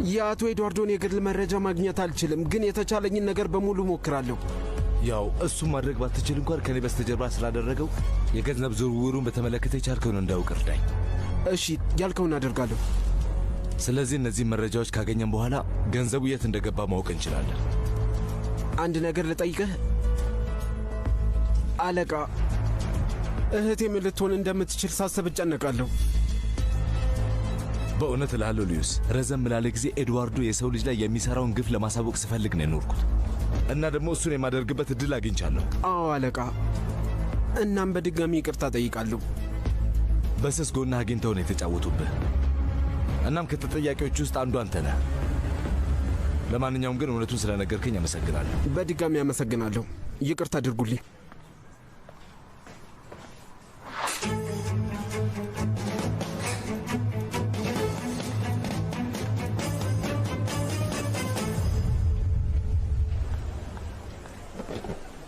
የአቶ ኤድዋርዶን የግል መረጃ ማግኘት አልችልም፣ ግን የተቻለኝን ነገር በሙሉ ሞክራለሁ። ያው እሱም ማድረግ ባትችል እንኳን ከኔ በስተጀርባ ስላደረገው የገንዘብ ዝውውሩን በተመለከተ የቻልከውን እንዳውቅ እርዳኝ። እሺ፣ ያልከውን አደርጋለሁ። ስለዚህ እነዚህ መረጃዎች ካገኘን በኋላ ገንዘቡ የት እንደገባ ማወቅ እንችላለን። አንድ ነገር ልጠይቅህ አለቃ። እህቴ ምን ልትሆን እንደምትችል ሳስብ እጨነቃለሁ። በእውነት እላለሁ ሉዊስ፣ ረዘም ላለ ጊዜ ኤድዋርዶ የሰው ልጅ ላይ የሚሰራውን ግፍ ለማሳወቅ ስፈልግ ነው የኖርኩት እና ደግሞ እሱን የማደርግበት እድል አግኝቻለሁ። አዎ አለቃ፣ እናም በድጋሚ ይቅርታ ጠይቃለሁ። በስስ ጎንህ አግኝተው ነው የተጫወቱብህ። እናም ከተጠያቂዎች ውስጥ አንዱ አንተ ነህ። ለማንኛውም ግን እውነቱን ስለነገርከኝ አመሰግናለሁ። በድጋሚ አመሰግናለሁ። ይቅርታ አድርጉልኝ።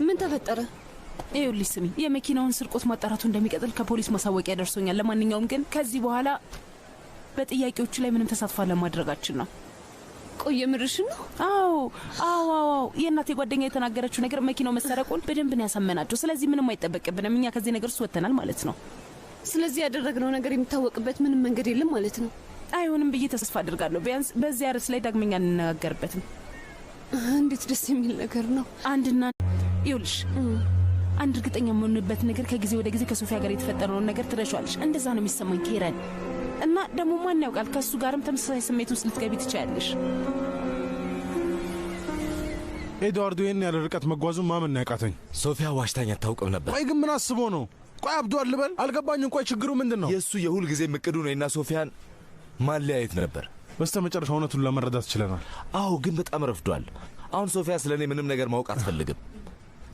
ምን ተፈጠረ? ይኸውልሽ ስሚ፣ የመኪናውን ስርቆት ማጣራቱ እንደሚቀጥል ከፖሊስ ማሳወቂያ ደርሶኛል። ለማንኛውም ግን ከዚህ በኋላ በጥያቄዎቹ ላይ ምንም ተሳትፎ ለማድረጋችን ነው። ቆይ የምርሽን ነው? አዎ። የእናቴ ጓደኛ የተናገረችው ነገር መኪናው መሰረቁን በደንብ ነው ያሳመናቸው። ስለዚህ ምንም አይጠበቅብንም። እኛ ከዚህ ነገር ውስጥ ወጥተናል ማለት ነው። ስለዚህ ያደረግነው ነገር የሚታወቅበት ምንም መንገድ የለም ማለት ነው። አይሆንም ብዬ ተስፋ አድርጋለሁ። ቢያንስ በዚያ ርዕስ ላይ ዳግመኛ እንነጋገርበትም። እንዴት ደስ የሚል ነገር ነው። ይኸውልሽ አንድ እርግጠኛ የምሆንበት ነገር ከጊዜ ወደ ጊዜ ከሶፊያ ጋር የተፈጠረውን ነገር ትረሻለሽ። እንደዛ ነው የሚሰማኝ ኬረን። እና ደግሞ ማን ያውቃል፣ ከእሱ ጋርም ተመሳሳይ ስሜት ውስጥ ልትገቢ ትችያለሽ። ኤድዋርዶ ይህን ያለ ርቀት መጓዙን ማመን ያቃተኝ። ሶፊያ ዋሽታኝ አታውቅም ነበር። ቆይ ግን ምን አስቦ ነው? ቆይ አብዷል ልበል? አልገባኝም። ቆይ ችግሩ ምንድን ነው? የእሱ የሁል ጊዜ እቅዱ ነው እና ሶፊያን ማለያየት ነበር። በስተ መጨረሻ እውነቱን ለመረዳት ችለናል። አዎ፣ ግን በጣም ረፍዷል። አሁን ሶፊያ ስለ እኔ ምንም ነገር ማወቅ አትፈልግም።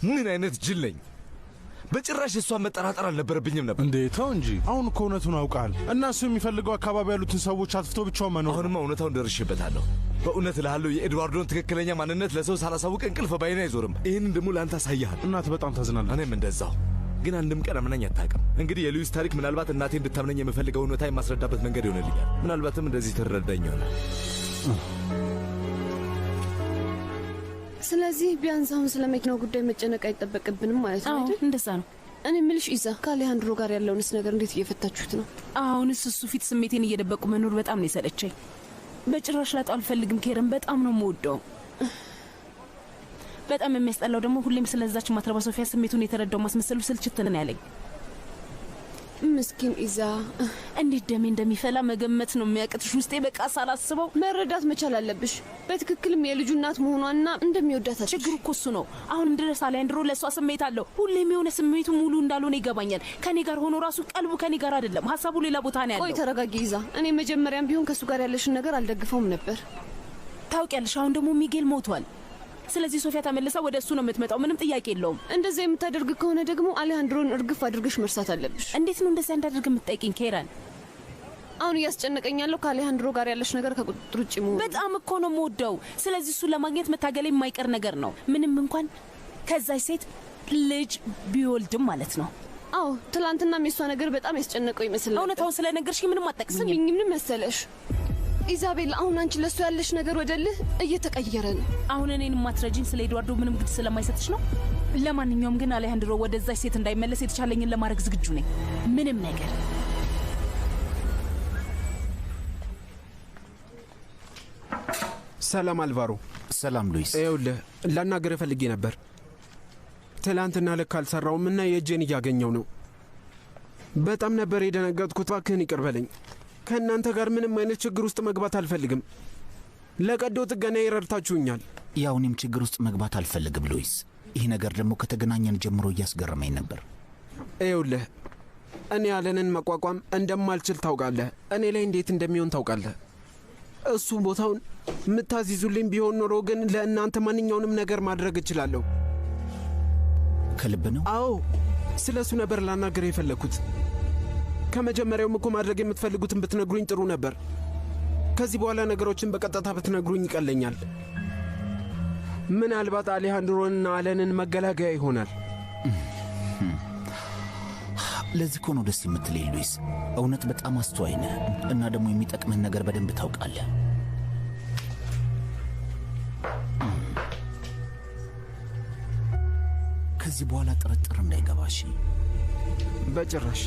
ምን አይነት ጅል ነኝ! በጭራሽ እሷን መጠራጠር አልነበረብኝም ነበር። እንዴ ተው እንጂ። አሁን እኮ እውነቱን አውቃል እና እሱ የሚፈልገው አካባቢ ያሉትን ሰዎች አጥፍቶ ብቻውን መኖር። አሁንማ እውነታውን ደርሼበታለሁ። በእውነት እልሃለሁ የኤድዋርዶን ትክክለኛ ማንነት ለሰው ሳላሳውቅ እንቅልፍ ባይኔ አይዞርም። ይህንን ደግሞ ለአንተ አሳያሃል። እናት በጣም ታዝናለች። እኔም እንደዛው። ግን አንድም ቀን አምናኝ አታውቅም። እንግዲህ የሉዊስ ታሪክ ምናልባት እናቴ እንድታምነኝ የምፈልገው እውነታ የማስረዳበት መንገድ ይሆንልኛል። ምናልባትም እንደዚህ ትረዳኝ ይሆናል። ስለዚህ ቢያንስ አሁን ስለ መኪናው ጉዳይ መጨነቅ አይጠበቅብንም ማለት ነው አይደል? እንደዛ ነው። እኔ ምልሽ ኢዛ፣ ከአሌሃንድሮ ጋር ያለውንስ ነገር እንዴት እየፈታችሁት ነው? አሁንስ እሱ ፊት ስሜቴን እየደበቁ መኖር በጣም ነው የሰለቸኝ። በጭራሽ ላጣው አልፈልግም ኬረን፣ በጣም ነው የምወደው። በጣም የሚያስጠላው ደግሞ ሁሌም ስለዛች ማትረባ ሶፊያ ስሜቱን የተረዳው ማስመሰሉ ስልችት ነው ያለኝ። ምስኪን ኢዛ፣ እንዴት ደሜ እንደሚፈላ መገመት ነው የሚያቅትሽ። ውስጤ በቃ ሳላስበው መረዳት መቻል አለብሽ። በትክክልም የልጁ እናት መሆኗንና እንደሚወዳት። ችግሩ እኮ እሱ ነው። አሁንም ድረስ አሌሃንድሮ ለእሷ ስሜት አለው። ሁሌም የሆነ ስሜቱ ሙሉ እንዳልሆነ ይገባኛል። ከኔ ጋር ሆኖ ራሱ ቀልቡ ከኔ ጋር አይደለም፣ ሀሳቡ ሌላ ቦታ ነው ያለው። ቆይ ተረጋጊ ኢዛ። እኔ መጀመሪያም ቢሆን ከእሱ ጋር ያለሽን ነገር አልደግፈውም ነበር። ታውቂያለሽ፣ አሁን ደግሞ ሚጌል ሞቷል። ስለዚህ ሶፊያ ተመልሳ ወደ እሱ ነው የምትመጣው። ምንም ጥያቄ የለውም። እንደዛ የምታደርግ ከሆነ ደግሞ አሌሃንድሮን እርግፍ አድርገሽ መርሳት አለብሽ። እንዴት ነው እንደዛ እንዳደርግ የምትጠይቂኝ ኬረን? አሁን እያስጨነቀኛለሁ ከአሌሃንድሮ ጋር ያለሽ ነገር ከቁጥጥር ውጭ መሆኑ። በጣም እኮ ነው የምወደው። ስለዚህ እሱን ለማግኘት መታገል የማይቀር ነገር ነው፣ ምንም እንኳን ከዛች ሴት ልጅ ቢወልድም ማለት ነው። አዎ፣ ትላንትና የሷ ነገር በጣም ያስጨነቀው ይመስላል። እውነታውን ስለነገርሽኝ ምንም አትጠቅስኝም። ስሚኝ፣ ምን መሰለሽ ኢዛቤል፣ አሁን አንቺ ለሱ ያለሽ ነገር ወደልህ እየተቀየረ ነው። አሁን እኔን ማትረጂኝ ስለ ኤድዋርዶ ምንም ግድ ስለማይሰጥሽ ነው። ለማንኛውም ግን አሌሃንድሮ ወደዛች ሴት እንዳይመለስ የተቻለኝን ለማድረግ ዝግጁ ነኝ። ምንም ነገር። ሰላም አልቫሮ። ሰላም ሉዊስ። ይኸውልህ ላናገርህ ፈልጌ ነበር። ትላንትና ልክ አልሰራውም እና የእጄን እያገኘው ነው። በጣም ነበር የደነገጥኩት። እባክህን ይቅር በለኝ። ከእናንተ ጋር ምንም አይነት ችግር ውስጥ መግባት አልፈልግም። ለቀዶ ጥገና ይረድታችሁኛል። ያው እኔም ችግር ውስጥ መግባት አልፈልግም ሉዊስ። ይህ ነገር ደግሞ ከተገናኘን ጀምሮ እያስገረመኝ ነበር። ይኸውልህ እኔ አለንን መቋቋም እንደማልችል ታውቃለህ። እኔ ላይ እንዴት እንደሚሆን ታውቃለህ። እሱ ቦታውን የምታዚዙልኝ ቢሆን ኖሮ ግን ለእናንተ ማንኛውንም ነገር ማድረግ እችላለሁ። ከልብ ነው? አዎ፣ ስለ እሱ ነበር ላናገር የፈለግኩት። ከመጀመሪያውም እኮ ማድረግ የምትፈልጉትን ብትነግሩኝ ጥሩ ነበር። ከዚህ በኋላ ነገሮችን በቀጥታ ብትነግሩኝ ይቀለኛል። ምናልባት አሌሃንድሮንና አለንን መገላገያ ይሆናል። ለዚህ እኮ ነው ደስ የምትለኝ ሉዊስ። እውነት በጣም አስተዋይ ነህ እና ደግሞ የሚጠቅመን ነገር በደንብ ታውቃለህ። ከዚህ በኋላ ጥርጥር እንዳይገባሽ። በጭራሽ።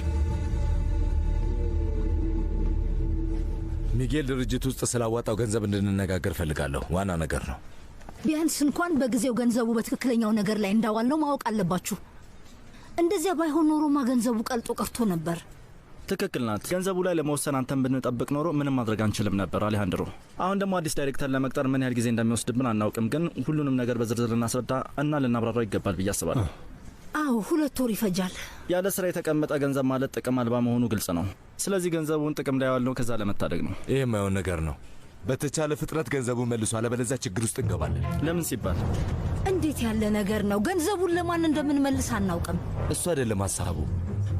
ሚጌል ድርጅት ውስጥ ስላዋጣው ገንዘብ እንድንነጋገር ፈልጋለሁ። ዋና ነገር ነው። ቢያንስ እንኳን በጊዜው ገንዘቡ በትክክለኛው ነገር ላይ እንዳዋል ነው ማወቅ አለባችሁ። እንደዚያ ባይሆን ኖሮማ ገንዘቡ ቀልጦ ቀርቶ ነበር። ትክክል ናት። ገንዘቡ ላይ ለመወሰን አንተን ብንጠብቅ ኖሮ ምንም ማድረግ አንችልም ነበር አሌሃንድሮ። አሁን ደግሞ አዲስ ዳይሬክተር ለመቅጠር ምን ያህል ጊዜ እንደሚወስድብን አናውቅም፣ ግን ሁሉንም ነገር በዝርዝር ልናስረዳ እና ልናብራራው ይገባል ብዬ አስባለሁ። አዎ 2 ወር ይፈጃል። ያለ ስራ የተቀመጠ ገንዘብ ማለት ጥቅም አልባ መሆኑ ግልጽ ነው። ስለዚህ ገንዘቡን ጥቅም ላይ ያዋልነው ከዛ ለመታደግ ነው። ይህ የማይሆን ነገር ነው። በተቻለ ፍጥነት ገንዘቡን መልሶ፣ አለበለዚያ ችግር ውስጥ እንገባለን። ለምን ሲባል? እንዴት ያለ ነገር ነው? ገንዘቡን ለማን እንደምንመልስ አናውቅም። እሱ አይደለም ሀሳቡ።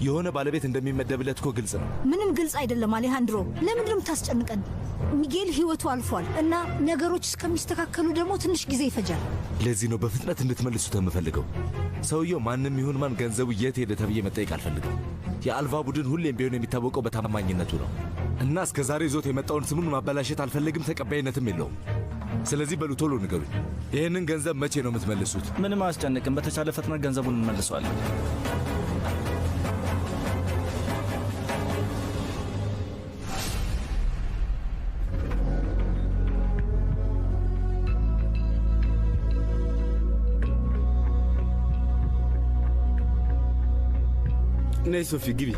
የሆነ ባለቤት እንደሚመደብለት እኮ ግልጽ ነው። ምንም ግልጽ አይደለም አሌሃንድሮ። ለምንድን ነው የምታስጨንቀን? ሚጌል ህይወቱ አልፏል እና ነገሮች እስከሚስተካከሉ ደግሞ ትንሽ ጊዜ ይፈጃል። ለዚህ ነው በፍጥነት እንድትመልሱት የምፈልገው። ሰውየው ማንም ይሁን ማን ገንዘቡ የት ሄደ ተብዬ መጠየቅ አልፈልግም። የአልቫ ቡድን ሁሌም ቢሆን የሚታወቀው በታማኝነቱ ነው እና እስከ ዛሬ ይዞት የመጣውን ስሙን ማበላሸት አልፈልግም። ተቀባይነትም የለውም። ስለዚህ በሉ ቶሎ ንገሩኝ፣ ይህንን ገንዘብ መቼ ነው የምትመልሱት? ምንም አያስጨንቅም። በተቻለ ፍጥነት ገንዘቡን እንመልሰዋለን። ነይ ሶፊ ግቢ።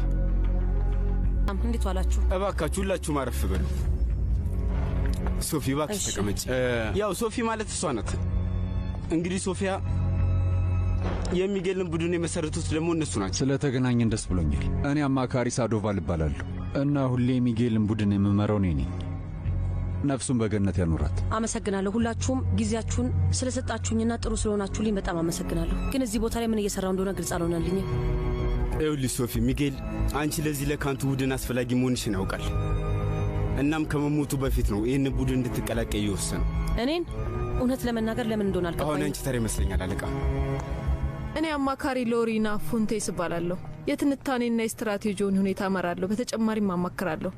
እንዴት ዋላችሁ? እባካችሁ ሁላችሁ ማረፍ በሉ። ሶፊ እባክሽ ተቀመጪ። ያው ሶፊ ማለት እሷ ናት። እንግዲህ ሶፊያ የሚገልን ቡድን የመሰረቱት ደግሞ እነሱ ናቸው። ስለተገናኘን ደስ ብሎኛል። እኔ አማካሪ ሳዶቫል እባላለሁ እና ሁሌ የሚገልን ቡድን የምመራው እኔ ነኝ። ነፍሱን በገነት ያኑራት። አመሰግናለሁ። ሁላችሁም ጊዜያችሁን ስለሰጣችሁኝና ጥሩ ስለሆናችሁልኝ በጣም አመሰግናለሁ። ግን እዚህ ቦታ ላይ ምን እየሰራው እንደሆነ ግልጽ አልሆነልኝም። ይኸውልሽ ሶፊ፣ ሚጌል አንቺ ለዚህ ለካንቱ ቡድን አስፈላጊ መሆንሽን ያውቃል። እናም ከመሞቱ በፊት ነው ይህን ቡድን እንድትቀላቀይ የወሰነው። እኔን እውነት ለመናገር ለምን እንደሆነ አልገባኝም። አሁን አንቺ ተራ ይመስለኛል አለቃ። እኔ አማካሪ ሎሪና ፉንቴስ እባላለሁ። የትንታኔና የስትራቴጂውን ሁኔታ እመራለሁ። በተጨማሪም አማክራለሁ።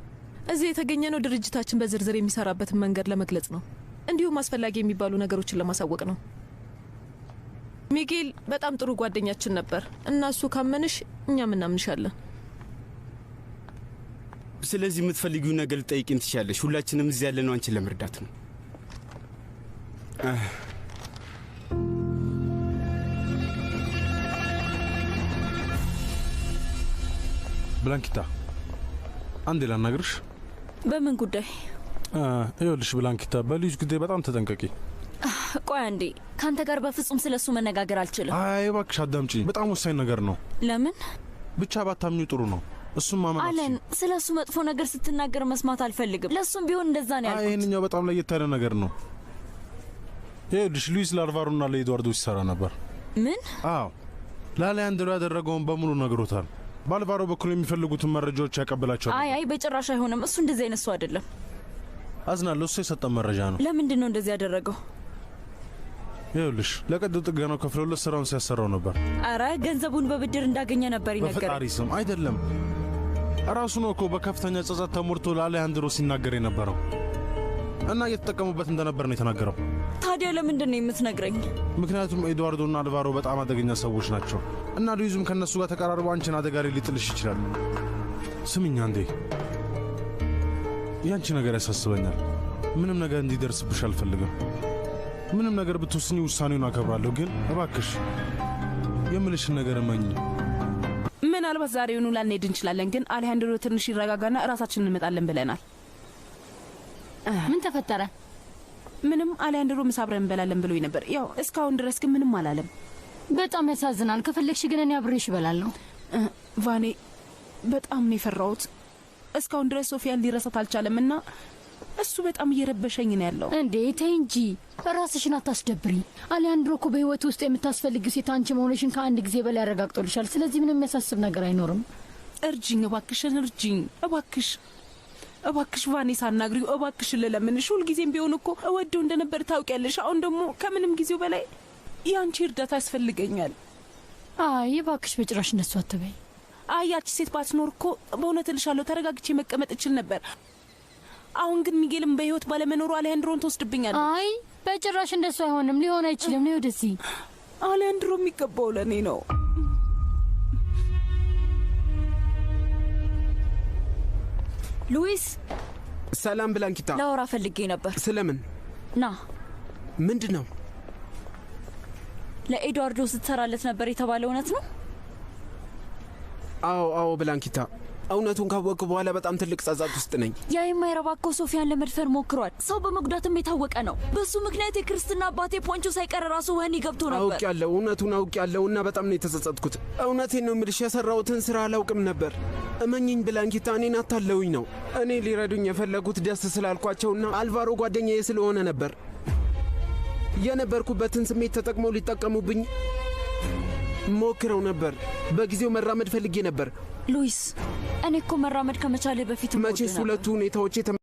እዚህ የተገኘነው ድርጅታችን በዝርዝር የሚሰራበትን መንገድ ለመግለጽ ነው። እንዲሁም አስፈላጊ የሚባሉ ነገሮችን ለማሳወቅ ነው። ሚጌል በጣም ጥሩ ጓደኛችን ነበር እና እሱ ካመንሽ እኛም እናምንሻለን። ስለዚህ የምትፈልጊውን ነገር ልጠይቂን ትችያለሽ። ሁላችንም እዚህ ያለነው አንቺን ለመርዳት ነው። ብላንኪታ አንዴ ላናግርሽ። በምን ጉዳይ? ይኸውልሽ ብላንኪታ፣ በልጅ ጉዳይ በጣም ተጠንቀቂ። ቆይ አንዴ፣ ካንተ ጋር በፍጹም ስለሱ መነጋገር አልችልም። አይ እባክሽ አዳምጪ፣ በጣም ወሳኝ ነገር ነው። ለምን? ብቻ ባታምኚው ጥሩ ነው። እሱም ማመን አለን። ስለሱ መጥፎ ነገር ስትናገር መስማት አልፈልግም። ለሱም ቢሆን እንደዛ ነው ያልኩት። ይሄንኛው በጣም ለየት ያለ ነገር ነው። ይኸውልሽ ሉዊስ ለአልቫሮና ለኤድዋርዶ ሲሰራ ነበር። ምን? አዎ፣ ለአሌያንድሮ ያደረገውን በሙሉ ነግሮታል። በአልቫሮ በኩል የሚፈልጉትን መረጃዎች ያቀብላቸዋል። አይ በጭራሽ አይሆንም። እሱ እንደዚህ አይነት ሰው አይደለም። አዝናለሁ። እሱ የሰጠን መረጃ ነው። ለምንድን ነው እንደዚህ ያደረገው? ይኸውልሽ ለቀዶ ጥገናው ከፍለውለት ስራውን ሲያሰራው ነበር። አረ ገንዘቡን በብድር እንዳገኘ ነበር ይነገር። በፈጣሪ ስም አይደለም። ራሱ ነው እኮ በከፍተኛ ጸጸት ተሞልቶ ለአሌያንድሮ ሲናገር የነበረው እና እየተጠቀሙበት እንደነበር ነው የተናገረው። ታዲያ ለምንድን ነው የምትነግረኝ? ምክንያቱም ኤድዋርዶና አልቫሮ በጣም አደገኛ ሰዎች ናቸው እና ሉዊዝም ከእነሱ ጋር ተቀራርቦ አንቺን አደጋ ላይ ሊጥልሽ ይችላል። ስምኛ እንዴ፣ ያንቺ ነገር ያሳስበኛል። ምንም ነገር እንዲደርስብሽ አልፈልግም። ምንም ነገር ብትወስኒ ውሳኔውን አከብራለሁ። ግን እባክሽ የምልሽን ነገር እመኝ። ምናልባት ዛሬውኑ ላንሄድ እንችላለን፣ ግን አሌሃንድሮ ትንሽ ይረጋጋና እራሳችን እንመጣለን ብለናል። ምን ተፈጠረ? ምንም። አሌሃንድሮ ምሳ አብረን እንበላለን ብሎኝ ነበር። ያው እስካሁን ድረስ ግን ምንም አላለም። በጣም ያሳዝናል። ከፈለግሽ ግን እኔ አብሬሽ እበላለሁ። ቫኔ፣ በጣም ነው የፈራሁት። እስካሁን ድረስ ሶፊያን ሊረሳት አልቻለም እና እሱ በጣም እየረበሸኝ ነው ያለው። እንዴ ተይ እንጂ ራስሽን አታስደብሪ። አሌያንድሮ እኮ በህይወት ውስጥ የምታስፈልጊው ሴት አንቺ መሆንሽን ከአንድ ጊዜ በላይ ያረጋግጦልሻል። ስለዚህ ምንም የሚያሳስብ ነገር አይኖርም። እርጅኝ፣ እባክሽን እርጅኝ፣ እባክሽ እባክሽ ቫኔ፣ ሳናግሪው እባክሽ ልለምንሽ። ሁልጊዜም ቢሆን እኮ እወደው እንደነበር ታውቂያለሽ። አሁን ደግሞ ከምንም ጊዜው በላይ ያንቺ እርዳታ ያስፈልገኛል። አይ እባክሽ በጭራሽ እንደሱ አትበይ። አይ ያቺ ሴት ባትኖር እኮ በእውነት እልሻለሁ ተረጋግቼ መቀመጥ እችል ነበር። አሁን ግን ሚጌልም በህይወት ባለመኖሩ አሌሃንድሮን ትወስድብኛለች። አይ በጭራሽ እንደሱ አይሆንም። ሊሆን አይችልም። ነው ወደዚህ አሊያንድሮ የሚገባው ለእኔ ነው። ሉዊስ። ሰላም ብላንኪታ። ላወራ ፈልጌ ነበር። ስለምን? ና። ምንድን ነው? ለኤድዋርዶ ስትሰራለት ነበር የተባለው እውነት ነው? አዎ ብላንኪታ፣ እውነቱን ካወቅኩ በኋላ በጣም ትልቅ ጸጸት ውስጥ ነኝ። ያ የማይረባ እኮ ሶፊያን ለመድፈር ሞክሯል። ሰው በመጉዳትም የታወቀ ነው። በሱ ምክንያት የክርስትና አባቴ ፖንቾ ሳይቀር ራሱ ወህኒ ገብቶ ነበር። አውቄያለሁ፣ እውነቱን አውቄያለሁ እና በጣም ነው የተጸጸትኩት። እውነቴን ነው የምልሽ፣ የሰራሁትን ስራ አላውቅም ነበር። እመኝኝ ብላንኪታ፣ እኔን አታለውኝ ነው። እኔ ሊረዱኝ የፈለጉት ደስ ስላልኳቸውና አልቫሮ ጓደኛዬ ስለሆነ ነበር። የነበርኩበትን ስሜት ተጠቅመው ሊጠቀሙብኝ ሞክረው ነበር። በጊዜው መራመድ ፈልጌ ነበር። ሉዊስ፣ እኔ እኮ መራመድ ከመቻሌ በፊት መቼስ ሁለቱ ሁኔታዎች